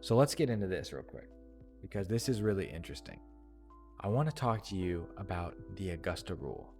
So let's get into this real quick because this is really interesting. I want to talk to you about the Augusta rule.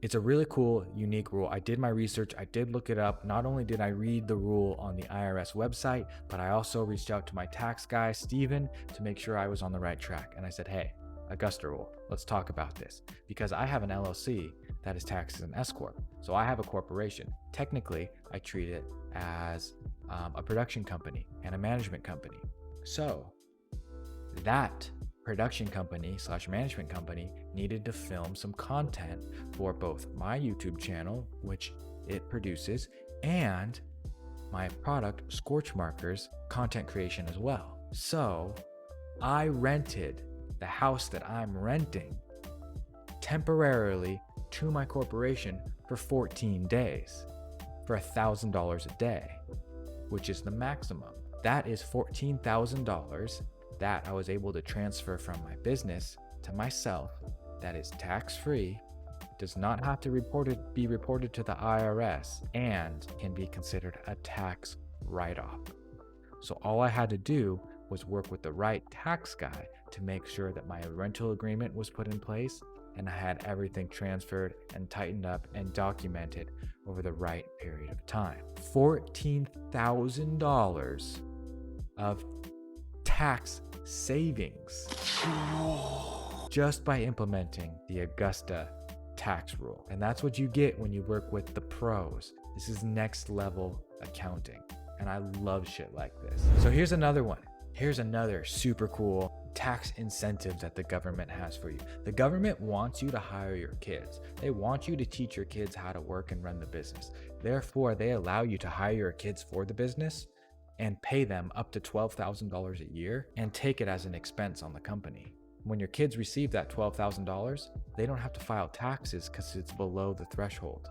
It's a really cool, unique rule. I did my research. I did look it up. Not only did I read the rule on the IRS website, but I also reached out to my tax guy, Steven, to make sure I was on the right track. And I said, hey, Augusta rule, let's talk about this. Because I have an LLC that is taxed as an S Corp. So I have a corporation. Technically, I treat it as a production company and a management company. So that production company / management company needed to film some content for both my YouTube channel, which it produces, and my product Scorchmarker's content creation as well. So I rented the house that I'm renting temporarily to my corporation for 14 days for $1,000 a day, which is the maximum. That is $14,000 that I was able to transfer from my business to myself. That is tax-free, does not have to be reported to the IRS, and can be considered a tax write-off. So all I had to do was work with the right tax guy to make sure that my rental agreement was put in place and I had everything transferred and tightened up and documented over the right period of time. $14,000 of tax savings just by implementing the Augusta tax rule. And that's what you get when you work with the pros. This is next level accounting. And I love shit like this. So here's another one. Here's another super cool tax incentives that the government has for you. The government wants you to hire your kids. They want you to teach your kids how to work and run the business. Therefore, they allow you to hire your kids for the business and pay them up to $12,000 a year and take it as an expense on the company. When your kids receive that $12,000, they don't have to file taxes because it's below the threshold.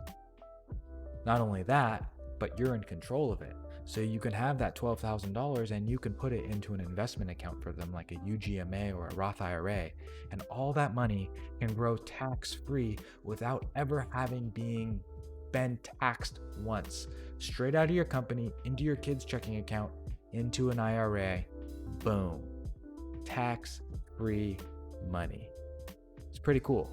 Not only that, but you're in control of it. So you can have that $12,000 and you can put it into an investment account for them like a UGMA or a Roth IRA. And all that money can grow tax-free without ever having been taxed once. Straight out of your company, into your kid's checking account, into an IRA, boom. Tax-free money. It's pretty cool.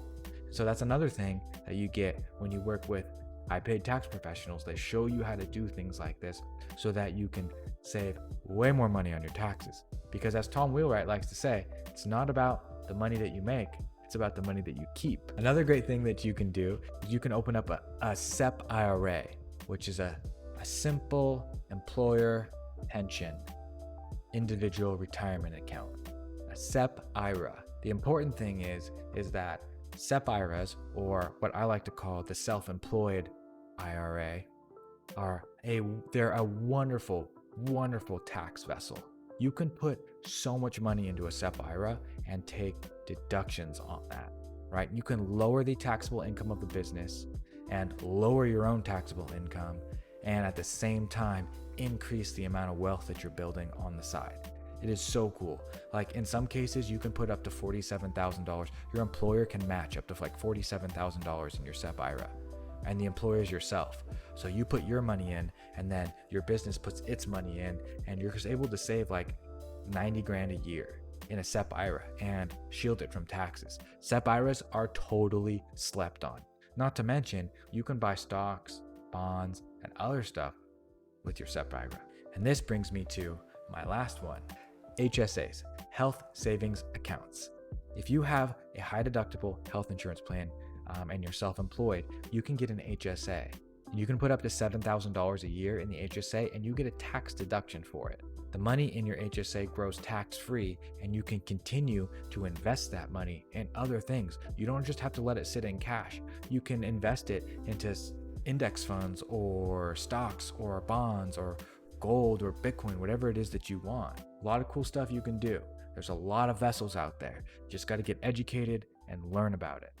So that's another thing that you get when you work with high-paid tax professionals. They show you how to do things like this so that you can save way more money on your taxes. Because as Tom Wheelwright likes to say, it's not about the money that you make, it's about the money that you keep. Another great thing that you can do is you can open up a SEP IRA, which is a simple employer pension individual retirement account, a SEP IRA. The important thing is that SEP IRAs, or what I like to call the self-employed IRA, they're a wonderful, wonderful tax vessel. You can put so much money into a SEP IRA and take deductions on that, right? You can lower the taxable income of the business and lower your own taxable income, and at the same time, increase the amount of wealth that you're building on the side. It is so cool. Like in some cases, you can put up to $47,000. Your employer can match up to like $47,000 in your SEP IRA, and the employer is yourself. So you put your money in, and then your business puts its money in, and you're just able to save like 90 grand a year in a SEP IRA and shield it from taxes. SEP IRAs are totally slept on. Not to mention, you can buy stocks, bonds, and other stuff with your SEP IRA. And this brings me to my last one. HSAs, health savings accounts. If you have a high deductible health insurance plan and you're self-employed, you can get an HSA. You can put up to $7,000 a year in the HSA and you get a tax deduction for it. The money in your HSA grows tax-free and you can continue to invest that money in other things. You don't just have to let it sit in cash. You can invest it into index funds or stocks or bonds or gold or Bitcoin, whatever it is that you want. A lot of cool stuff you can do. There's a lot of vessels out there. You just got to get educated and learn about it.